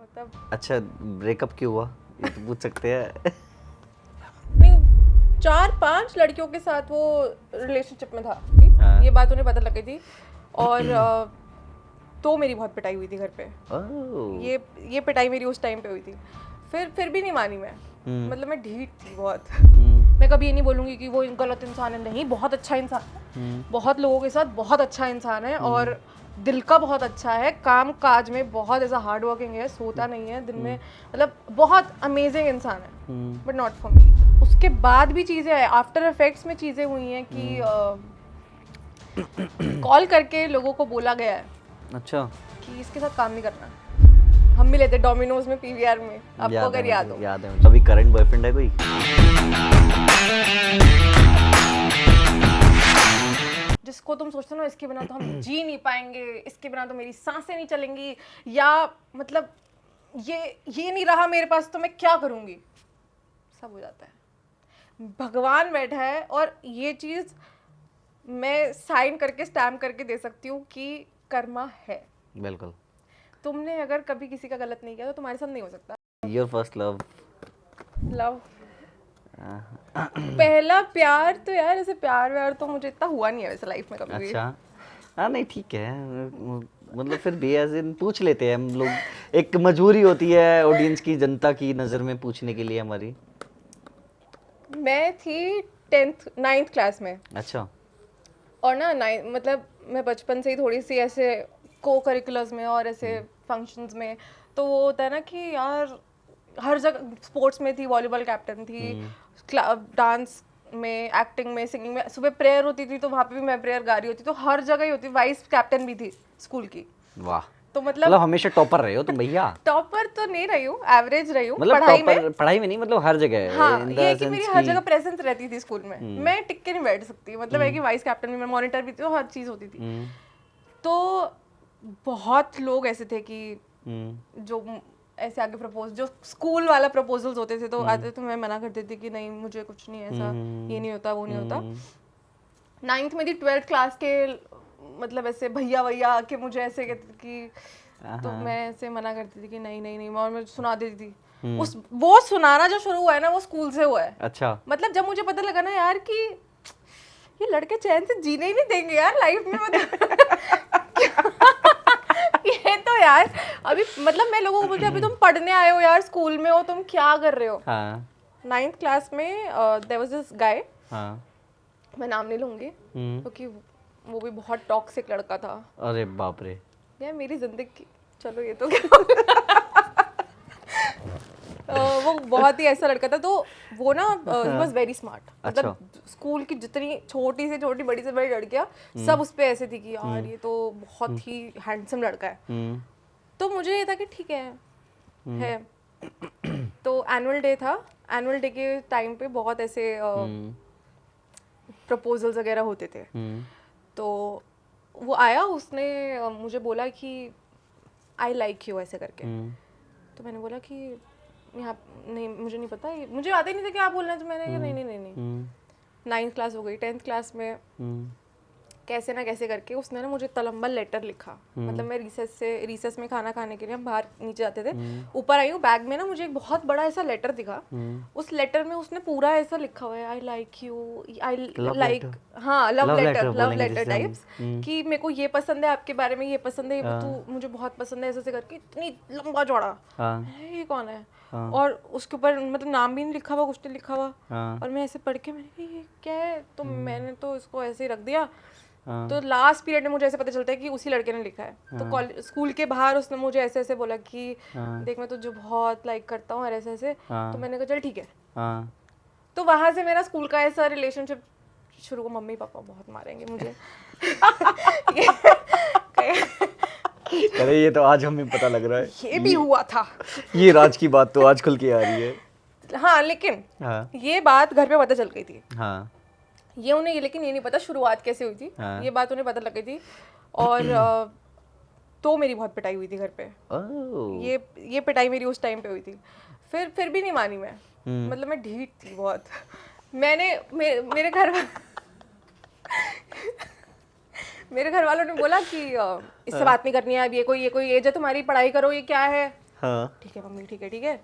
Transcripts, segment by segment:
मतलब अच्छा, ब्रेकअप क्यों हुआ ये तो पूछ सकते हैं? नहीं, 4-5 लड़कियों के साथ वो रिलेशनशिप में था हाँ। ये बात उन्हें पता लग गई थी और तो मेरी बहुत पिटाई हुई थी घर पे। ओह। ये पिटाई मेरी उस टाइम पे हुई थी। फिर भी नहीं मानी मैं। हम्म। मतलब मैं ढीठ थी बहुत। हम्म। मैं कभी ये नहीं बोलूँगी कि वो गलत इंसान है, नहीं, बहुत अच्छा इंसान है, बहुत लोगों के साथ बहुत अच्छा इंसान है और दिल का बहुत अच्छा है, काम काज में बहुत ऐसा हार्ड वर्किंग है, सोता नहीं है दिन में, मतलब बहुत अमेजिंग इंसान है, बट नॉट फॉर मी। उसके बाद भी चीज़ें आफ्टर इफेक्ट्स में चीज़ें हुई हैं कि कॉल करके लोगों को बोला गया है अच्छा, कि इसके साथ काम नहीं करना। हम मिले थे डोमिनोज में पीवीआर में, आपको अगर याद हो। याद है मुझे। अभी करंट बॉयफ्रेंड है कोई? जिसको तुम सोचते हो ना इसके बिना तो हम जी नहीं पाएंगे, इसके बिना तो मेरी सांसें नहीं चलेंगी, या मतलब ये नहीं रहा मेरे पास तो मैं क्या करूँगी, सब हो जाता है। भगवान बैठा है और ये चीज़ मैं साइन करके स्टैम्प करके दे सकती हूँ कि कर्मा है। बिल्कुल। तुमने अगर कभी किसी का गलत नहीं किया तो तुम्हारे साथ नहीं हो सकता। Your first love? लव, पहला प्यार तो यार ऐसे प्यार व्यार तो मुझे इतना हुआ नहीं है वैसे लाइफ में कभी भी। अच्छा, हाँ, नहीं ठीक है, मतलब फिर भी एज इन पूछ लेते हैं हम लोग, एक मजबूरी होती है ऑडियंस की, जनता की नज़र में पूछने के लिए हमारी। मैं थी 9th क्लास में अच्छा। और ना मतलब मैं बचपन से ही थोड़ी सी ऐसे को करिकुलर्स में और ऐसे फंक्शंस में, तो वो होता है ना कि यार हर जगह स्पोर्ट्स में थी, वॉलीबॉल कैप्टन थी, डांस में, एक्टिंग में, सिंगिंग में, सुबह प्रेयर होती थी तो वहाँ पे भी मैं प्रेयर गा रही होती, तो हर जगह ही होती, वाइस कैप्टन भी थी स्कूल की। वाह, तो मतलब मतलब हमेशा टॉपर रहे हो तुम भैया? टॉपर तो नहीं रही हूँ, एवरेज रही हूँ मतलब पढ़ाई में। टॉपर पढ़ाई में नहीं, मतलब हर जगह, हाँ, इन ये द कि मेरी सेंस हर कि जगह प्रेजेंस रहती थी स्कूल में, मैं टिक के नहीं बैठ सकती, मतलब है कि वाइस कैप्टन भी, मैं मॉनिटर भी थी, तो हर चीज़ होती थी। तो बहुत लोग ऐसे थे कि जो ऐसे आगे प्रपोज, जो स्कूल वाला प्रपोजल्स होते थे तो आते, तो मैं मना कर देती कि नहीं मुझे कुछ नहीं ऐसा, ये नहीं होता, वो नहीं होता। 9th में थी, 12th क्लास के मतलब ऐसे भैया भैया आके मुझे ऐसे कहते थे कि, तो मैं ऐसे मना करती थी कि नहीं नहीं नहीं, और मैं सुना देती थी। वो सुनाना जो शुरू हुआ है ना वो स्कूल से हुआ है। अच्छा, मतलब जब मुझे पता लगा ना यार कि ये लड़के चैन से जीने ही नहीं देंगे यार लाइफ में, मतलब ये तो यार अभी, मतलब मैं लोगों को बोलती अभी तुम पढ़ने आए हो यार, स्कूल में हो, तुम क्या कर रहे हो। हाँ 9th क्लास में देयर वाज दिस गाय, हाँ, मैं नाम नहीं लूंगी क्योंकि वो भी बहुत टॉक्सिक लड़का था अरे बाप रे। यार, मेरी जिंदगी, चलो ये तो क्या वो बहुत ही ऐसा लड़का था, तो वो ना ही वाज वेरी स्मार्ट, मतलब स्कूल की जितनी छोटी से छोटी, बड़ी से बड़ी लड़कियां सब उस पे ऐसे थी कि यार ये तो बहुत ही हैंडसम लड़का है। तो मुझे ये था कि ठीक है। तो एनुअल डे था, एनुअल डे के टाइम पे बहुत ऐसे प्रपोजल्स वगैरह होते थे। तो वो आया, उसने मुझे बोला कि आई लाइक यू ऐसे करके। तो मैंने बोला कि यहाँ नहीं, मुझे नहीं पता, मुझे आता ही नहीं था क्या बोलना है, तो मैंने कहा नहीं नहीं नहीं नहीं। 9th क्लास हो गई, 10th क्लास में कैसे ना कैसे करके उसने ना मुझे इतना लंबा लेटर लिखा। मतलब मैं रिसेस में खाना खाने के लिए हम बाहर नीचे जाते थे, ऊपर आई हूँ, बैग में ना मुझे एक बहुत बड़ा ऐसा लेटर दिखा। उस लेटर में उसने पूरा ऐसा लिखा हुआ है, I like you, I like, हाँ लव लेटर टाइप्स, कि मेरे को ये पसंद है आपके बारे में, ये पसंद है, तू मुझे बहुत पसंद है, ऐसे करके इतनी लंबा चौड़ा। ये कौन है? और उसके ऊपर मतलब नाम भी नहीं लिखा हुआ, कुछ नहीं लिखा हुआ। और मैं ऐसे पढ़ के मैंने ये क्या है, तो मैंने तो इसको ऐसे ही रख दिया। तो लास्ट पीरियड में मुझे ऐसे पता चलता है कि उसी लड़के ने लिखा है। तो स्कूल के बाहर उसने मुझे ऐसे ऐसे बोला कि देख मैं तुझे बहुत लाइक करता हूँ और ऐसे ऐसे। तो मैंने कहा चल ठीक है। तो वहां से मेरा स्कूल का ऐसा रिलेशनशिप शुरू हुआ। मम्मी पापा बहुत मारेंगे मुझे अरे ये तो आज हमें पता लग रहा है, ये भी हुआ था। ये राज की बात तो आज खुल के आ रही है। हाँ, लेकिन ये बात घर पे पता चल गई थी। हाँ, ये उन्हें, लेकिन ये नहीं पता शुरुआत कैसे हुई थी। ये बात उन्हें पता लग गई थी और तो मेरी बहुत पिटाई हुई थी घर पे। ये पिटाई मेरी उस टाइम पे हुई थी। फिर भी नहीं मानी मैं। मतलब मैं ढीठ थी बहुत। मेरे घर वालों ने बोला कि इससे बात नहीं करनी है अब, ये कोई एज है तुम्हारी, पढ़ाई करो, ये क्या है। हाँ ठीक है मम्मी, ठीक है।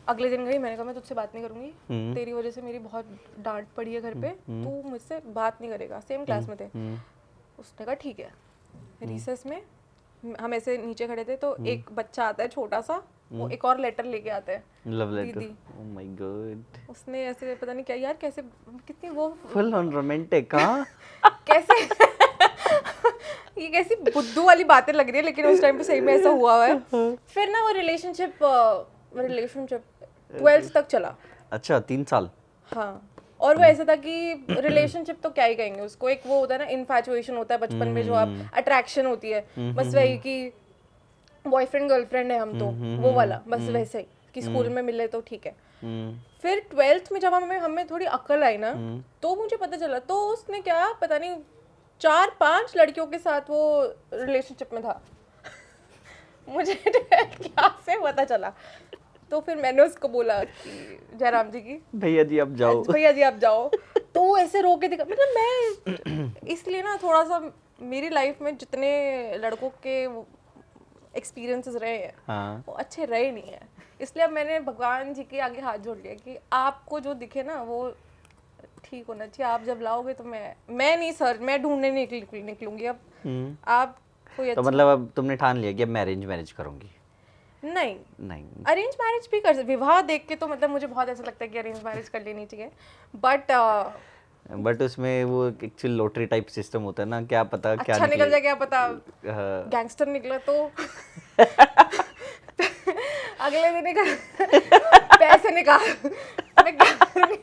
अगले दिन गई, मैंने कहा मैं तुझसे बात नहीं करूंगी, तेरी वजह से मेरी बहुत डांट पड़ी है घर पे, तू मुझसे बात नहीं करेगा। सेम क्लास में थे। उसने कहा ठीक है। रिसेस में हम ऐसे नीचे खड़े थे, तो एक बच्चा आता है छोटा सा, वो एक और लेटर लेके आता है, लव लेटर। दीदी। ओह माय गॉड, उसने ऐसे पता नहीं क्या यार, कैसे कितनी वो फुल ऑन रोमांटिक। हाँ कैसे ये कैसी बुद्धू वाली बातें लग रही है, लेकिन उस टाइम पे सही में ऐसा हुआ है। फिर ना वो रिलेशनशिप 12th तक चला। अच्छा 3 साल। हाँ, और वो ऐसा था कि रिलेशनशिप तो क्या ही कहेंगे उसको, एक वो होता है ना इन्फैचुएशन होता है बचपन में, जो आप अट्रैक्शन होती है, बस वही कि बॉयफ्रेंड गर्लफ्रेंड है हम तो, वो वाला बस वैसे ही कि स्कूल में मिले तो ठीक है। फिर 12th में जब हमें थोड़ी अक्ल आई ना, तो मुझे पता चला, तो उसने क्या पता नहीं 4-5 लड़कियों के साथ वो रिलेशनशिप में था। मुझे 12th क्लास से पता चला। तो फिर मैंने उसको बोला कि जयराम जी की, भैया जी आप जाओ, भैया जी आप जाओ। तो वो ऐसे रो के दिखा, मतलब मैं इसलिए ना थोड़ा सा मेरी लाइफ में जितने लड़कों के एक्सपीरियंसेस रहे हैं, हाँ वो अच्छे रहे नहीं है। इसलिए अब मैंने भगवान जी के आगे हाथ जोड़ लिया कि आपको जो दिखे ना वो ठीक होना चाहिए। आप जब लाओगे तो मैं नहीं सर, मैं ढूंढने निकलूंगी अब। आप कोई तो मतलब अब तुमने ठान लिया कि अब मैं अरेंज मैरिज करूंगी? नहीं, नहीं, अरेंज मैरिज भी कर सकते। विवाह देख के तो मतलब मुझे बहुत ऐसा लगता है कि अरेंज मैरिज कर लेनी चाहिए, बट उसमें वो एक्चुअली लॉटरी टाइप सिस्टम होता है ना, क्या पता क्या अच्छा निकल जाए, क्या पता हाँ। गैंगस्टर निकला तो अगले दिन निकल पैसे निकाल, मैं क्या करूंगी?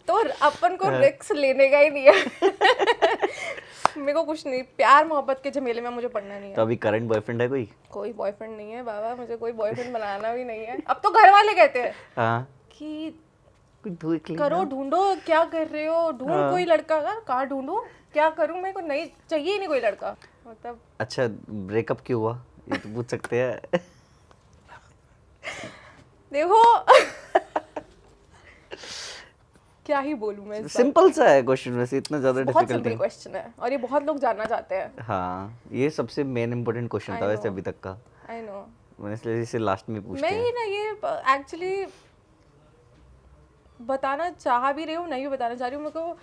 तो अपन को रिस्क लेने का ही नहीं है। मेरे को कुछ नहीं, प्यार मोहब्बत के झमेले में मुझे पड़ना नहीं है। तो अभी करंट बॉयफ्रेंड है कोई बॉयफ्रेंड नहीं है बाबा, मुझे कोई बॉयफ्रेंड बनाना भी नहीं है। अब तो घर वाले कहते हैं हाँ कि कोई करो, ढूंढो, क्या कर रहे हो, ढूंढ कोई लड़का का। कहाँ ढूंढूं, क्या करूं, मेरे को नहीं चाहिए ही नहीं कोई लड़का, मतलब। अच्छा ब्रेकअप क्यों हुआ ये तो पूछ सकते हैं? देखो क्या ही बोलूं मैं, सिंपल सा है क्वेश्चन, वैसे इतना ज्यादा बहुत डिफिकल्ट सिंपल क्वेश्चन है और ये बहुत लोग जानना चाहते हैं। हाँ ये सबसे मेन इंपॉर्टेंट क्वेश्चन था वैसे अभी तक का। आई नो, मैंने इसलिए इसे लास्ट में पूछते मैं हैं। ये ना ये एक्चुअली बताना चाह भी रही हूँ, नहीं भी बताना चाह रही हूँ। मेरे को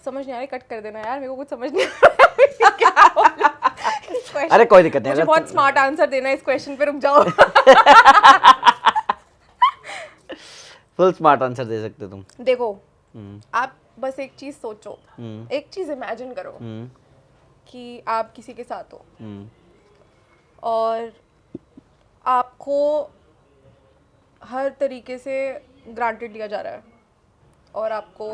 समझ नहीं आ रही, कट कर देना यार, मेरे को कुछ समझ नहीं आ रहा क्या बोलूं। अरे कोई दिक्कत नहीं, मुझे बहुत स्मार्ट आंसर देना है इस क्वेश्चन पे, रुक जाओ। फुल स्मार्ट आंसर दे सकते तुम। देखो आप बस एक चीज सोचो, एक चीज इमेजिन करो कि आप किसी के साथ हो और आपको हर तरीके से ग्रांटेड लिया जा रहा है, और आपको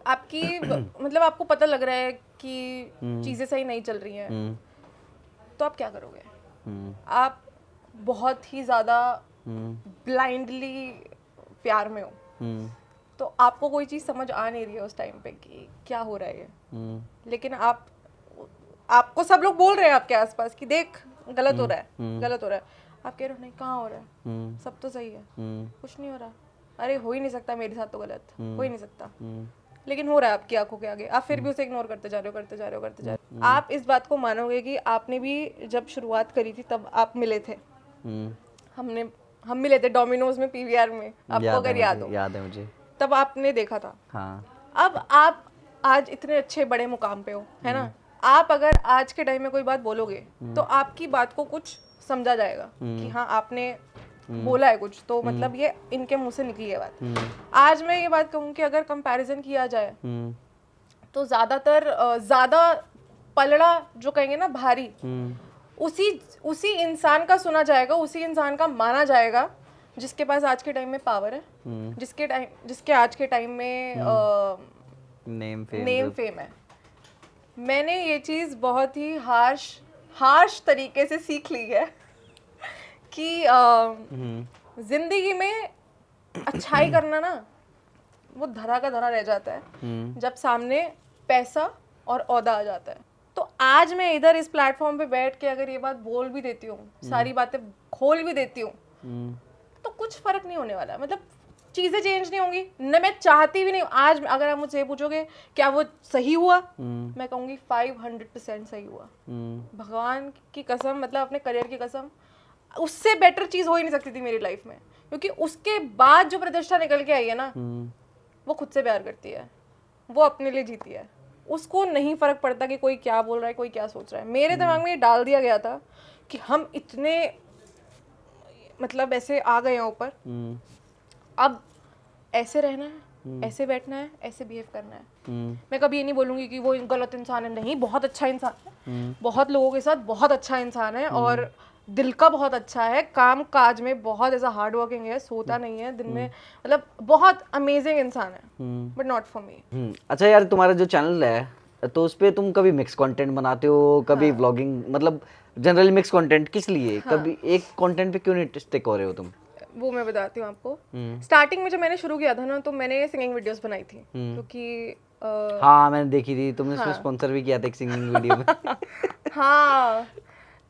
आपकी मतलब आपको पता लग रहा है कि चीज़ें सही नहीं चल रही हैं, तो आप क्या करोगे? आप बहुत ही ज़्यादा ब्लाइंडली प्यार में हो, तो आपको कोई चीज़ समझ आ नहीं रही है उस टाइम पे कि क्या हो रहा है ये। लेकिन आपको सब लोग बोल रहे हैं आपके आसपास कि देख गलत हो रहा है, गलत हो रहा है। आप कह रहे हो नहीं, कहाँ हो रहा है, सब तो सही है, कुछ नहीं हो रहा, अरे हो ही नहीं सकता मेरे साथ तो गलत, हो ही नहीं सकता, लेकिन हो रहा है आपकी आंखों के आगे। आप फिर भी उसे इग्नोर करते जा रहे हो। आप इस बात को मानोगे कि आपने भी जब शुरुआत करी थी तब आप मिले थे, हम मिले थे डोमिनोज में, पीवीआर में, आपको अगर याद है मुझे, तब आपने देखा था। हाँ। अब आप आज इतने अच्छे बड़े मुकाम पे हो, है ना। आप अगर आज के टाइम में कोई बात बोलोगे तो आपकी बात को कुछ समझा जाएगा कि हाँ आपने बोला है कुछ, तो मतलब ये इनके मुंह से निकली है बात। आज मैं ये बात कहूँ कि अगर कंपैरिजन किया जाए तो ज्यादा पलड़ा जो कहेंगे ना भारी, उसी इंसान का सुना जाएगा, उसी इंसान का माना जाएगा जिसके पास आज के टाइम में पावर है, जिसके आज के टाइम में नेम फेम है। मैंने ये चीज बहुत ही हार्श तरीके से सीख ली है कि जिंदगी में अच्छाई करना ना वो धरा का धरा रह जाता है जब सामने पैसा और ओहदा आ जाता है। तो आज मैं इधर इस प्लेटफॉर्म पे बैठ के अगर ये बात बोल भी देती हूँ, सारी बातें खोल भी देती हूँ, तो कुछ फर्क नहीं होने वाला। मतलब चीजें चेंज नहीं होंगी, न मैं चाहती भी नहीं। आज अगर आप मुझसे पूछोगे क्या वो सही हुआ, मैं कहूँगी 500% सही हुआ, भगवान की कसम, मतलब अपने करियर की कसम। उससे बेटर चीज हो ही नहीं सकती थी मेरी लाइफ में, क्योंकि उसके बाद जो प्रतिष्ठा निकल के आई है ना, वो खुद से प्यार करती है, वो अपने लिए जीती है, उसको नहीं फर्क पड़ता कि कोई क्या बोल रहा है, कोई क्या सोच रहा है। मेरे दिमाग में ये डाल दिया गया था कि हम इतने मतलब ऐसे आ गए हैं ऊपर, अब ऐसे रहना है, ऐसे बैठना है, ऐसे बिहेव करना है। मैं कभी ये नहीं बोलूंगी कि वो गलत इंसान है, नहीं, बहुत अच्छा इंसान है, बहुत लोगों के साथ बहुत अच्छा इंसान है, और दिल का बहुत अच्छा है, काम काज में बहुत ऐसा हार्ड वर्किंग है, सोता नहीं है दिन में, मतलब बहुत अमेजिंग इंसान है, बट नॉट फॉर मी। अच्छा यार, तुम्हारा जो चैनल है तो उस पे तुम कभी मिक्स कंटेंट बनाते हो, कभी व्लॉगिंग, मतलब जनरली मिक्स कंटेंट किस लिए? कभी एक कंटेंट पे क्यों नहीं स्टिक हो रहे हो तुम? वो मैं बताती हूँ आपको। स्टार्टिंग में जब मैंने शुरू किया था ना, तो मैंने सिंगिंग वीडियोस बनाई थी, क्योंकि हाँ मैंने देखी थी, तुमने इसमें स्पॉन्सर भी किया था एक सिंगिंग वीडियो में। हाँ,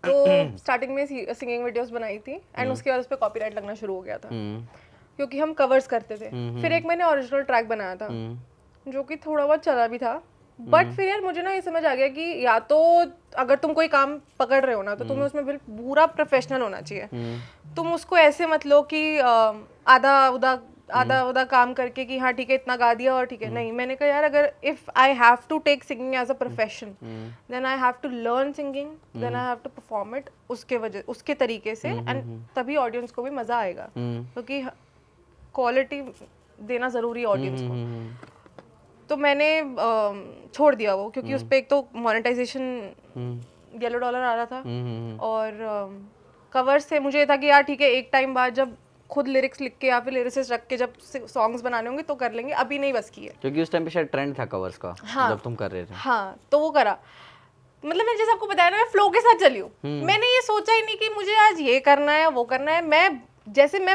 तो स्टार्टिंग में सिंगिंग वीडियोस बनाई थी, एंड उसके बाद उस पर कॉपीराइट लगना शुरू हो गया था, क्योंकि हम कवर्स करते थे। फिर एक मैंने ओरिजिनल ट्रैक बनाया था, जो कि थोड़ा बहुत चला भी था, बट फिर यार मुझे ना ये समझ आ गया कि या तो अगर तुम कोई काम पकड़ रहे हो ना, तो तुम्हें उसमें पूरा प्रोफेशनल होना चाहिए। तुम उसको ऐसे मत लो कि आधा उदा काम करके कि हाँ ठीक है इतना गा दिया और ठीक है, नहीं। मैंने कहा यार, अगर if I have to take singing as a profession, then I have to learn singing, then I have to perform it उसके तरीके से, एंड तभी ऑडियंस को भी मजा आएगा, क्योंकि क्वालिटी देना जरूरी है ऑडियंस को। तो मैंने छोड़ दिया वो, क्योंकि उस पर एक तो मोनेटाइजेशन $, आ रहा था, और कवर्स से मुझे था कि यार ठीक है, एक टाइम बाद जब खुद लिरिक्स लिख के या फिर लिरिसिस्ट रख के जब सॉन्ग्स बनाने होंगे तो कर लेंगे, अभी नहीं बस की है, क्योंकि उस टाइम पे शायद ट्रेंड था कवर्स का। हाँ, जब तुम कर रहे थे। हाँ, तो वो करा। मतलब मैंने जैसे आपको बताया ना, मैं फ्लो के साथ चली हूँ। मैंने ये सोचा ही नहीं कि मुझे आज ये करना है वो करना है। मैं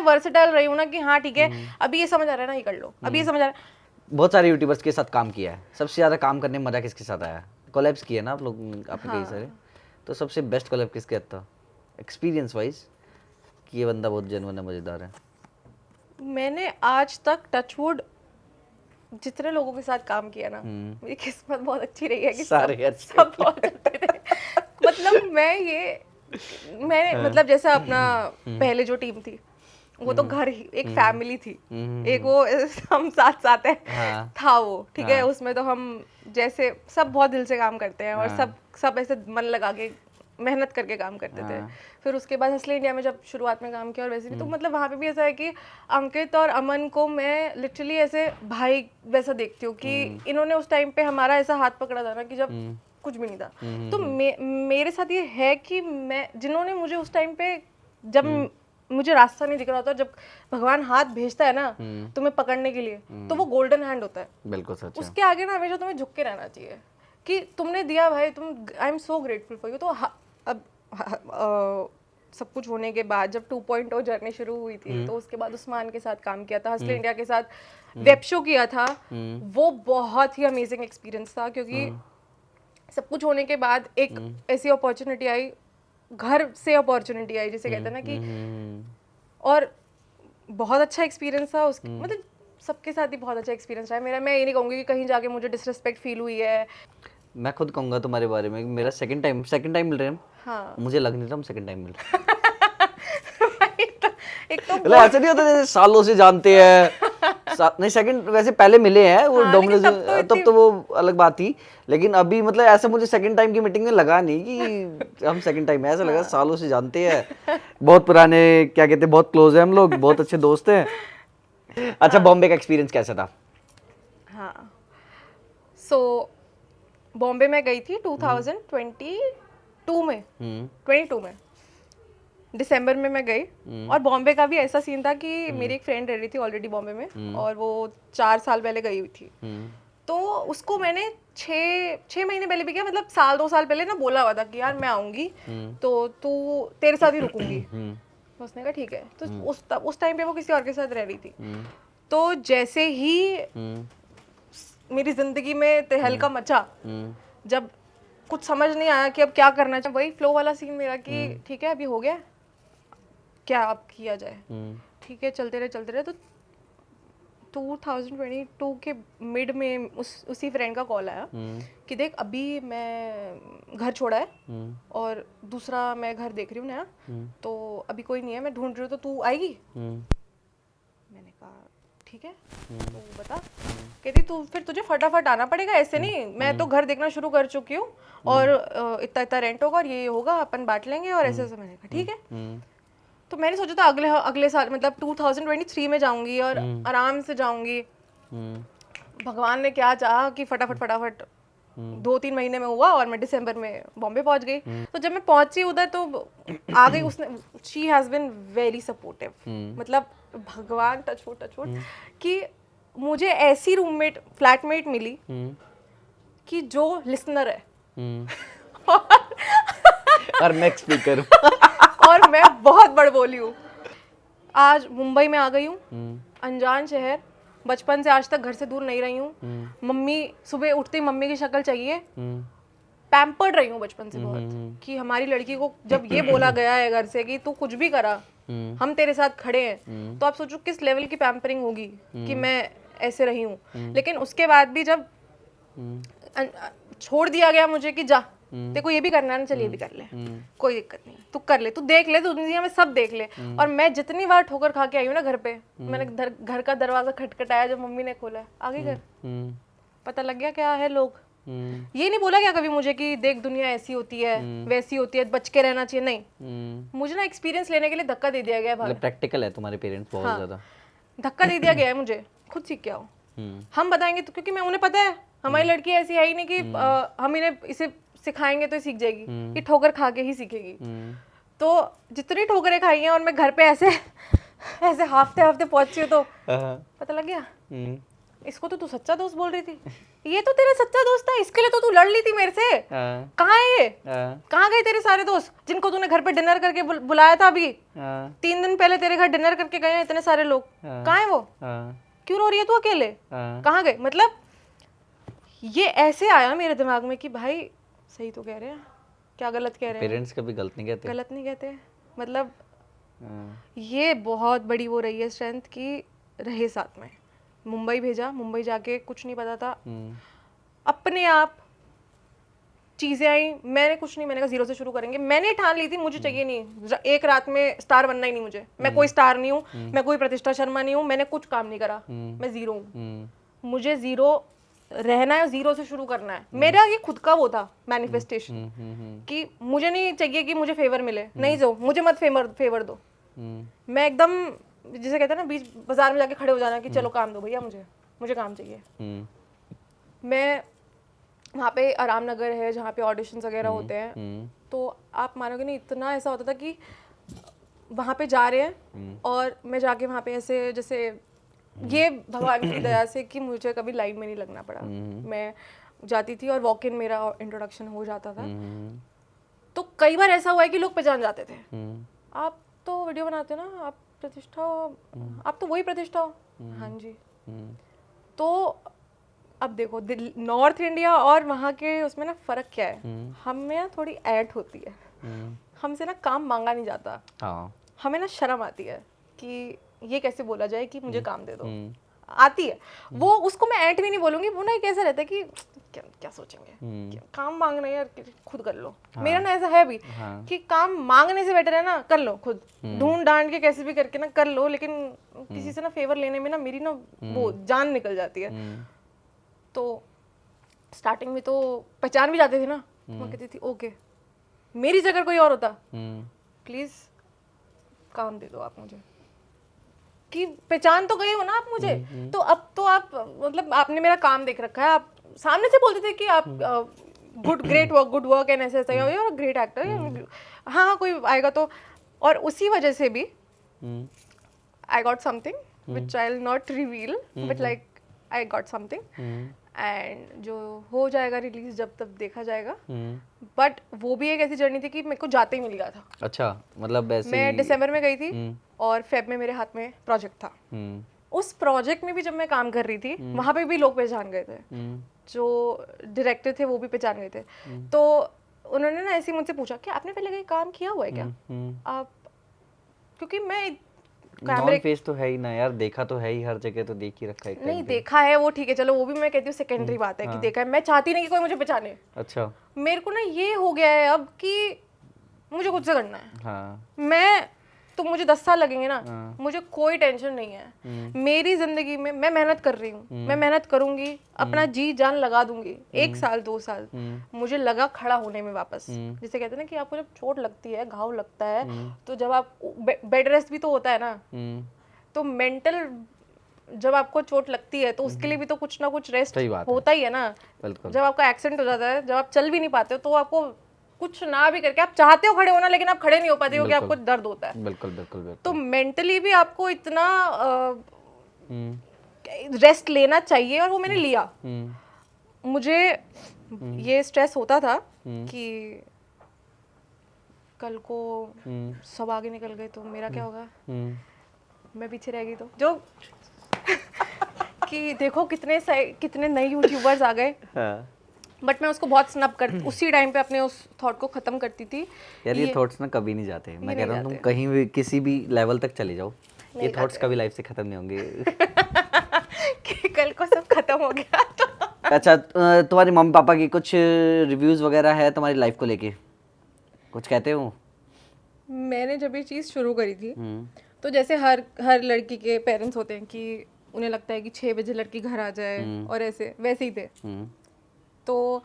वर्सेटाइल रही हूँ ना, कि हाँ ठीक है, अभी ये समझ आ रहा है ना, ये कर लो, अभी ये समझ आ रहा है। बहुत सारे यूट्यूबर्स के साथ काम किया है, सबसे ज्यादा काम करने में मजा किसके साथ आया? कोलैब्स किए ना आप लोग, आपने कई सारे, तो सबसे बेस्ट कोलैब किसके साथ था एक्सपीरियंस वाइज, कि ये बंदा बहुत जेन्युइन है, मजेदार है? मैंने आज तक टचवुड जितने लोगों के साथ काम किया ना, मेरी किस्मत बहुत अच्छी रही है कि सब बहुत अच्छे थे। मतलब मैंने मतलब जैसा अपना पहले जो टीम थी, वो तो घर ही एक फैमिली थी, एक वो हम साथ साथ है था वो, ठीक है। उसमें तो हम जैसे सब बहुत दिल से काम करते हैं, और सब ऐसे मन लगा के मेहनत करके काम करते थे। फिर उसके बाद हसले इंडिया में जब शुरुआत में काम किया, और वैसे भी तो मतलब वहाँ पे भी ऐसा है कि अंकित और अमन को मैं लिटरली ऐसे भाई वैसा देखती हूँ, कि इन्होंने उस टाइम पे हमारा ऐसा हाथ पकड़ा था ना, कि जब कुछ भी नहीं था। तो मेरे साथ ये है कि जिन्होंने मुझे उस टाइम पे, जब मुझे रास्ता नहीं दिख रहा होता, जब भगवान हाथ भेजता है ना तुम्हें पकड़ने के लिए, तो वो गोल्डन हैंड होता है। बिल्कुल सच है। उसके आगे ना हमेशा तुम्हें झुक के रहना चाहिए, कि तुमने दिया भाई, I am so grateful for you. तो अब सब कुछ होने के बाद जब 2.0 जर्नी शुरू हुई थी, तो उसके बाद उस्मान के साथ काम किया था, हसले इंडिया के साथ वेब शो किया था, वो बहुत ही अमेजिंग एक्सपीरियंस था, क्योंकि सब कुछ होने के बाद एक ऐसी अपॉर्चुनिटी आई, घर से अपॉर्चुनिटी आई जिसे कहते हैं ना, कि और बहुत अच्छा एक्सपीरियंस था मतलब सबके साथ ही बहुत अच्छा एक्सपीरियंस रहा मेरा। मैं ये नहीं कहूँगी कि कहीं जाके मुझे डिसरिस्पेक्ट फील हुई है। मैं खुद कहूँगा तुम्हारे बारे में, मेरा सेकंड टाइम मिल रहे हैं। हाँ। मुझे लग नहीं रहा हम सेकंड टाइम मिल रहे हैं। एक तो ऐसा नहीं होता जैसे सालों से जानते हैं नहीं, सेकंड वैसे पहले मिले हैं वो डोमिनोज, तब तो वो अलग बात थी, लेकिन अभी मतलब ऐसा मुझे सेकंड टाइम की मीटिंग में लगा नहीं कि हम सेकंड टाइम, ऐसा लगा सालों से जानते हैं, बहुत पुराने क्या कहते हैं, बहुत क्लोज है हम लोग, बहुत अच्छे दोस्त हैं। अच्छा, बॉम्बे का एक्सपीरियंस कैसा था? हाँ, सो बॉम्बे में गई थी 2022 में, 22 में दिसंबर में मैं गई। और बॉम्बे का भी ऐसा सीन था कि मेरी एक फ्रेंड रह रही थी ऑलरेडी बॉम्बे में, और वो 4 साल पहले गई हुई थी। तो उसको मैंने 6 महीने पहले भी किया, मतलब 2 साल पहले ना बोला हुआ था कि यार मैं आऊंगी तो तू तेरे साथ ही रुकूंगी। उसने कहा ठीक है। तो उस टाइम पे वो किसी और के साथ रह रही थी। तो जैसे ही मेरी जिंदगी में तहलका मचा, जब कुछ समझ नहीं आया कि अब क्या करना चाहिए, वही फ्लो वाला सीन मेरा कि ठीक है अभी हो गया, क्या अब किया जाए, ठीक है चलते रहे। तो 2022 के मिड में उसी फ्रेंड का कॉल आया कि देख अभी मैं घर छोड़ा है और दूसरा मैं घर देख रही हूँ नया, तो अभी कोई नहीं है, मैं ढूंढ रही हूँ, तो तू आएगी? मैंने कहा ठीक है, तो बता। कहती तू फिर तुझे फटाफट आना पड़ेगा, ऐसे नहीं, मैं तो घर देखना शुरू कर चुकी हूँ और इतना इतना रेंट होगा और ये होगा, अपन बांट लेंगे और ऐसे ऐसे। मैंने कहा ठीक है। तो मैंने सोचा था अगले साल मतलब 2023 में जाऊंगी और आराम से जाऊंगी। भगवान ने क्या चाहा कि फटाफट 2-3 महीने में हुआ और मैं दिसंबर में बॉम्बे पहुंच गई। तो जब मैं पहुंची उधर तो आ गई, उसने, she has been very supportive, मतलब भगवान टच वुड कि मुझे ऐसी रूममेट फ्लैटमेट मिली कि जो लिसनर है और मैं स्पीकर और मैं बहुत बड़ बोली हूँ। आज मुंबई में आ गई हूँ, अनजान शहर, बचपन से आज तक घर से दूर नहीं रही हूँ। मम्मी सुबह उठते ही मम्मी की शक्ल चाहिए, पैम्पर्ड रही हूँ बचपन से बहुत, कि हमारी लड़की को जब ये बोला गया है घर से कि तू कुछ भी करा हम तेरे साथ खड़े हैं, तो आप सोचो किस लेवल की पैम्परिंग होगी कि मैं ऐसे रही हूँ। लेकिन उसके बाद भी जब छोड़ दिया गया मुझे कि जा तेरे को ये भी करना है ना, चल ये भी कर ले, कोई दिक्कत नहीं, तू कर ले, तू देख ले, तू दुनिया में सब देख ले। और मैं जितनी बार ठोकर खा के आई हूँ ना घर पे, मैंने घर का दरवाजा खटखटाया, जब मम्मी ने खोला आ गई घर, पता लग गया क्या है लोग। ये नहीं बोला क्या कभी मुझे कि देख दुनिया ऐसी होती है वैसी होती है, बच के रहना चाहिए, नहीं। मुझे ना एक्सपीरियंस लेने के लिए धक्का दे दिया गया है। प्रैक्टिकल है तुम्हारे पेरेंट्स बहुत ज्यादा। धक्का दे दिया गया है मुझे, खुद सीख के आओ, हम बताएंगे तो, क्योंकि मैं उन्हें पता है हमारी लड़की ऐसी है ही नहीं कि हम इन्हें इसे सिखाएंगे तो सीख जाएगी, ये ठोकर खा के ही सीखेगी। तो जितनी ठोकरें खाई हैं और मैं घर पे ऐसे ऐसे हाफते पहुंची हूँ तो पता लग गया इसको तो तू सच्चा दोस्त बोल रही थी, ये तो तेरा सच्चा दोस्त था, इसके लिए तो तू लड़ ली थी मेरे से। कहाँ है ये? कहाँ गए तेरे सारे दोस्त जिनको तूने घर पे डिनर करके बुलाया था? अभी 3 दिन पहले तेरे घर डिनर करके गए हैं इतने सारे लोग, कहाँ है वो? क्यों रो रही है तू अकेले? कहाँ गए? मतलब ये ऐसे आया मेरे दिमाग में कि भाई सही तो कह रहे हैं, क्या गलत कह रहे हैं? पेरेंट्स कभी गलत नहीं कहते, गलत नहीं कहते। मतलब ये बहुत बड़ी वो रही है स्ट्रेंथ की रहे साथ में। मुंबई भेजा, मुंबई जाके कुछ नहीं पता था, अपने आप चीजें आई, मैंने कुछ नहीं, मैंने कहा जीरो से शुरू करेंगे। मैंने ठान ली थी मुझे चाहिए नहीं एक रात में स्टार बनना ही नहीं मुझे, मैं कोई स्टार नहीं हूँ, मैं कोई प्रतिष्ठा शर्मा नहीं हूँ, मैंने कुछ काम नहीं करा, मैं जीरो हूँ, मुझे जीरो रहना है, जीरो से शुरू करना है। मेरा ये खुद का वो था मैनिफेस्टेशन कि मुझे नहीं चाहिए कि मुझे फेवर मिले, नहीं जो मुझे मत फेवर दो। मैं एकदम जिसे कहते हैं ना बीच बाजार में जाके खड़े हो जाना कि चलो काम दो भैया, मुझे काम चाहिए। मैं वहाँ पे आराम नगर है जहाँ पे ऑडिशंस वगैरह होते हैं, तो आप मानोगे नहीं इतना ऐसा होता था कि वहाँ पे जा रहे हैं और मैं जाके वहाँ पे ऐसे जैसे ये भगवान की दया से कि मुझे कभी लाइन में नहीं लगना पड़ा, मैं जाती थी और वॉक इन मेरा इंट्रोडक्शन हो जाता था। तो कई बार ऐसा हुआ है कि लोग पहचान जाते थे, आप तो वीडियो बनाते हो ना, आप प्रतिष्ठा हो, आप तो वही प्रतिष्ठा हो। हाँ जी। तो अब देखो नॉर्थ इंडिया और वहाँ के उसमें ना फर्क क्या है, हमें ना थोड़ी ऐट होती है, हमसे ना काम मांगा नहीं जाता, हमें ना शर्म आती है कि ये कैसे बोला जाए कि मुझे काम दे दो, आती है वो, उसको मैं ऐट भी नहीं बोलूंगी, वो ना एक ऐसा रहता है कि क्या सोचेंगे, काम मांगना है यार, खुद कर लो। मेरा ना ऐसा है भी कि काम मांगने से बेटर है ना कर लो, खुद ढूंढ डांड के कैसे भी करके ना कर लो, लेकिन किसी से ना फेवर लेने में ना मेरी ना वो जान निकल जाती है। तो स्टार्टिंग में तो पहचान भी जाते थे ना, मैं कहती थी ओके मेरी जगह कोई और होता प्लीज काम दे दो आप मुझे, कि पहचान तो गए हो ना आप मुझे, तो अब तो आप मतलब आपने मेरा काम देख रखा है, आप सामने से बोलते थे कि आप गुड वर्क एंड ऐसे यार ग्रेट एक्टर, हाँ कोई आएगा तो। और उसी वजह से भी I got something which I will not reveal, but like I got something and जो हो जाएगा रिलीज जब तब देखा जाएगा। बट वो भी एक ऐसी जर्नी थी कि मेरे को जाते ही मिल गया था। अच्छा, मतलब ऐसे मैं दिसंबर में गई थी और फेब में मेरे हाथ में प्रोजेक्ट था। उस प्रोजेक्ट में भी जब मैं काम कर रही थी वहां पे भी लोग पहचान गए थे, जो डायरेक्टर थे वो भी पहचान गए थे। तो उन्होंने ना ऐसे मुझसे पूछा कि आपने पहले कहीं काम किया हुआ है क्या आप, क्योंकि मैं नॉन फेस तो है ही ना यार, देखा तो है ही, हर जगह तो देख ही रखा है। नहीं देखा है वो ठीक है, चलो वो भी मैं कहती हूँ सेकेंडरी बात है कि देखा है, मैं चाहती नहीं कि कोई मुझे पहचाने। अच्छा। मेरे को ना ये हो गया है अब कि मुझे खुद से करना है। हाँ। मैं तो मुझे 10 साल लगेंगे ना, मुझे कोई टेंशन नहीं है। मेरी जिंदगी में मैं मेहनत कर रही हूँ, मैं मेहनत करूंगी, अपना जी जान लगा दूंगी। 1 साल 2 साल मुझे लगा खड़ा होने में वापस। जिसे कहते हैं ना कि आपको जब चोट लगती है, घाव लगता है, तो जब आप बेड रेस्ट भी तो होता है ना, तो मेंटल जब आपको चोट लगती है तो उसके लिए भी तो कुछ ना कुछ रेस्ट होता ही है ना। जब आपका एक्सीडेंट हो जाता है, जब आप चल भी नहीं पाते हो, तो आपको कुछ ना भी करके आप चाहते हो खड़े होना, लेकिन आप खड़े नहीं हो पाते हो कि आपको दर्द होता है। बिल्कुल बिल्कुल बिल्कुल। तो मेंटली भी आपको इतना रेस्ट लेना चाहिए, और वो मैंने लिया। मुझे ये स्ट्रेस होता था कि कल को सब आगे निकल गए तो मेरा क्या होगा, मैं पीछे रह गई तो जो कि देखो कितने नए यूट्यूबर्स आ गए। बट मैं उसको बहुत स्नप कर उसी टाइम पे अपने उस थॉट को खत्म करती थी। यार ये थॉट्स ना कभी नहीं जाते, मैं कह रहा हूँ तुम कहीं भी किसी भी लेवल तक चले जाओ, ये थॉट्स कभी लाइफ से खत्म नहीं होंगे। कि कल को सब खत्म हो गया तो अच्छा, तुम्हारे मम्मी पापा की कुछ रिव्यूज वगैरह है तुम्हारी लाइफ को लेके, कुछ कहते हो? मैंने जब ये चीज़ शुरू करी थी तो जैसे हर लड़की के पेरेंट्स होते हैं कि उन्हें लगता है कि 6 बजे लड़की घर आ जाए, और ऐसे वैसे ही थे। तो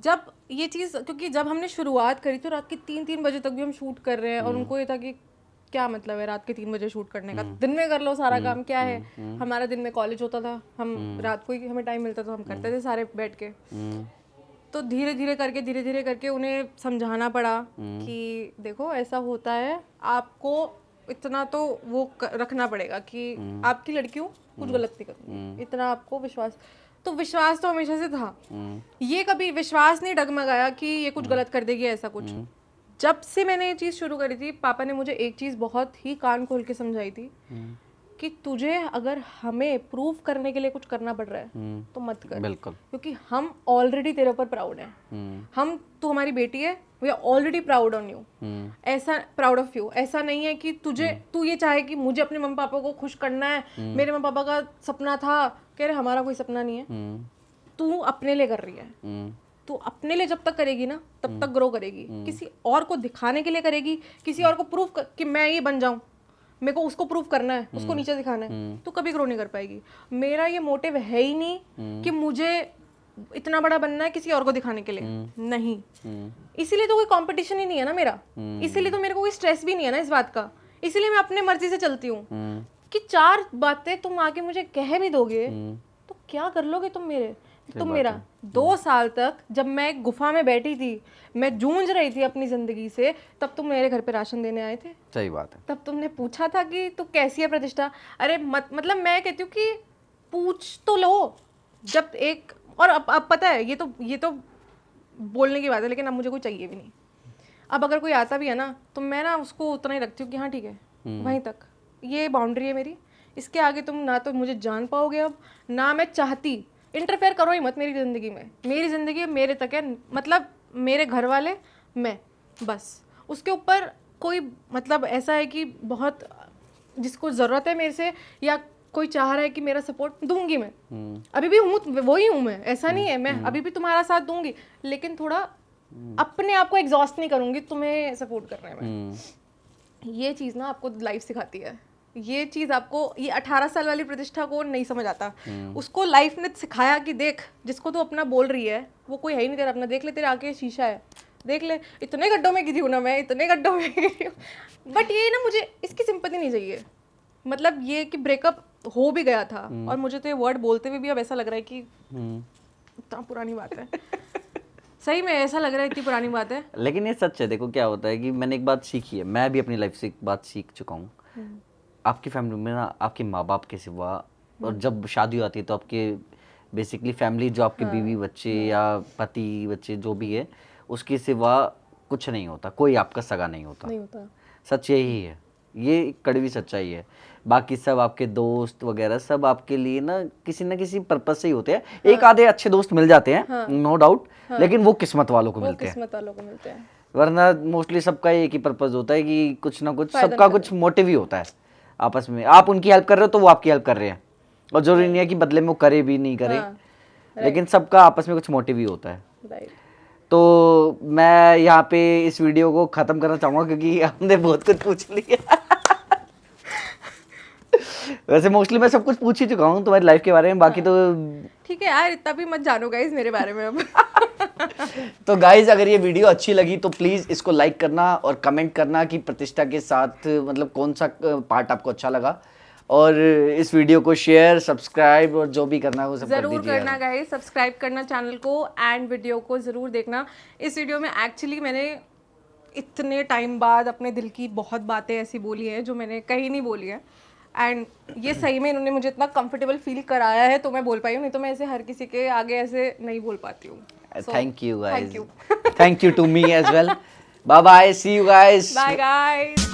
जब ये चीज़, क्योंकि जब हमने शुरुआत करी तो रात के 3-3 बजे तक भी हम शूट कर रहे हैं, और उनको ये था कि क्या मतलब है रात के 3 बजे शूट करने का, दिन में कर लो सारा काम, क्या है। हमारा दिन में कॉलेज होता था, हम रात को ही हमें टाइम मिलता तो हम करते थे सारे बैठ के। तो धीरे धीरे करके उन्हें समझाना पड़ा कि देखो ऐसा होता है, आपको इतना तो वो रखना पड़ेगा कि आपकी लड़की हूँ, कुछ गलत नहीं करूँगी, इतना आपको विश्वास। तो विश्वास तो हमेशा से था, ये कभी विश्वास नहीं डगमगाया कि ये कुछ गलत कर देगी ऐसा कुछ। जब से मैंने ये चीज़ शुरू करी थी, पापा ने मुझे एक चीज़ बहुत ही कान खोल के समझाई थी कि तुझे अगर हमें प्रूव करने के लिए कुछ करना पड़ रहा है तो मत कर। बिल्कुल। क्योंकि हम ऑलरेडी तेरे ऊपर प्राउड हैं। तू हमारी बेटी है, we are already proud on you, ऐसा प्राउड ऑफ यू। ऐसा नहीं है कि तू ये चाहे कि मुझे अपने मम्मी पापा को खुश करना है, मेरे मम्मी पापा का सपना था, कह रहे हमारा कोई सपना नहीं है, तू अपने लिए कर रही है। तू अपने लिए जब तक करेगी ना तब तक ग्रो करेगी। किसी और को दिखाने के लिए करेगी, किसी और को प्रूफ कि मैं ये बन जाऊं, मेरे को उसको प्रूफ करना है, उसको नीचे दिखाना है, तो कभी ग्रो नहीं कर पाएगी। मेरा ये मोटिव है ही नहीं कि मुझे इतना बड़ा बनना है किसी और को दिखाने के लिए, नहीं। इसीलिए तो कोई कंपटीशन ही नहीं है ना मेरा, इसीलिए तो मेरे को कोई स्ट्रेस भी नहीं है ना इस बात का। इसीलिए मैं अपने मर्जी से चलती हूँ कि 4 बातें तुम आके मुझे कह भी दोगे तो क्या कर लोगे तुम मेरा। 2 साल तक जब मैं गुफा में बैठी थी, मैं जूझ रही थी अपनी जिंदगी से, तब तुम मेरे घर पे राशन देने आए थे। सही बात है। तब तुमने पूछा था कि तू कैसी है प्रतिष्ठा। अरे मतलब मैं कहती हूँ कि पूछ तो लो जब एक, और अब पता है ये तो बोलने की बात है, लेकिन अब मुझे कोई चाहिए भी नहीं। अब अगर कोई आता भी है ना तो मैं ना उसको उतना ही रखती हूँ कि हाँ ठीक है, वहीं तक ये बाउंड्री है मेरी, इसके आगे तुम ना तो मुझे जान पाओगे, अब ना मैं चाहती। इंटरफेयर करो ही मत मेरी ज़िंदगी में, मेरी ज़िंदगी मेरे तक है, मतलब मेरे घर वाले, मैं, बस। उसके ऊपर कोई मतलब ऐसा है कि बहुत जिसको ज़रूरत है मेरे से, या कोई चाह रहा है कि मेरा सपोर्ट, दूंगी मैं। अभी भी हूँ, वही हूँ मैं, ऐसा नहीं है, मैं अभी भी तुम्हारा साथ दूंगी, लेकिन थोड़ा अपने आप को एग्जॉस्ट नहीं करूँगी तुम्हें सपोर्ट करने में। ये चीज़ ना आपको लाइफ सिखाती है। ये चीज़ आपको, ये 18 साल वाली प्रतिष्ठा को नहीं समझ आता, उसको लाइफ ने सिखाया कि देख, जिसको तू अपना बोल रही है वो कोई है ही नहीं तेरा अपना, देख ले तेरे आगे शीशा है, देख ले इतने गड्ढों में गिरी हूँ ना मैं, इतने गड्ढों में गिरी हूँ। बट ये ना, मुझे इसकी सिंपैथी नहीं चाहिए। मतलब ये कि ब्रेकअप हो भी गया था, और मुझे तो ये वर्ड बोलते हुए भी अब ऐसा लग रहा है कि इतना पुरानी बात है। सही में ऐसा लग रहा है इतनी पुरानी बात है, लेकिन ये सच है। देखो क्या होता है कि मैंने एक बात सीखी है, मैं भी अपनी लाइफ से एक बात सीख चुका हूँ। आपकी फैमिली में ना आपके माँ बाप के सिवा, और जब शादी होती है तो आपके बेसिकली फैमिली, जो आपके बीवी बच्चे या पति बच्चे जो भी है, उसके सिवा कुछ नहीं होता, कोई आपका सगा नहीं होता। सच यही है, ये एक कड़वी सच्चाई है। बाकी सब आपके दोस्त वगैरह सब आपके लिए ना किसी पर्पस से ही होते हैं। एक आधे अच्छे दोस्त मिल जाते हैं, नो डाउट, लेकिन वो किस्मत वालों को मिलते हैं, वरना मोस्टली सबका एक ही पर्पस होता है कि कुछ ना कुछ, सबका कुछ मोटिव ही होता है। आपस में, आप उनकी हेल्प कर रहे हो तो वो आपकी हेल्प कर रहे हैं, और जरूरी नहीं है कि बदले में वो करे भी नहीं करे, लेकिन सबका आपस में कुछ मोटिव ही होता है। राइट। तो मैं यहाँ पे इस वीडियो को ख़त्म करना चाहूँगा क्योंकि हमने बहुत कुछ पूछ लिया। वैसे मोस्टली मैं सब कुछ पूछ ही चुका हूँ तुम्हारी लाइफ के बारे में, बाकी तो ठीक है यार, इतना भी मत जानो गाइस मेरे बारे में अब। तो गाइज अगर ये वीडियो अच्छी लगी तो प्लीज़ इसको लाइक करना और कमेंट करना कि प्रतिष्ठा के साथ मतलब कौन सा पार्ट आपको अच्छा लगा, और इस वीडियो को शेयर, सब्सक्राइब और जो भी करना है वो सब कर जरूर दीजिए। करना गाइस, सब्सक्राइब करना चैनल को एंड वीडियो को जरूर देखना। इस वीडियो में एक्चुअली मैंने इतने टाइम बाद अपने दिल की बहुत बातें ऐसी बोली हैं जो मैंने कहीं नहीं बोली है, एंड ये सही में इन्होंने मुझे इतना कंफर्टेबल फील कराया है तो मैं बोल पाई हूँ, नहीं तो मैं ऐसे हर किसी के आगे ऐसे नहीं बोल पाती हूँ। Thank you thank guys, you. Thank you to me as well. Bye bye, see you guys. Bye guys.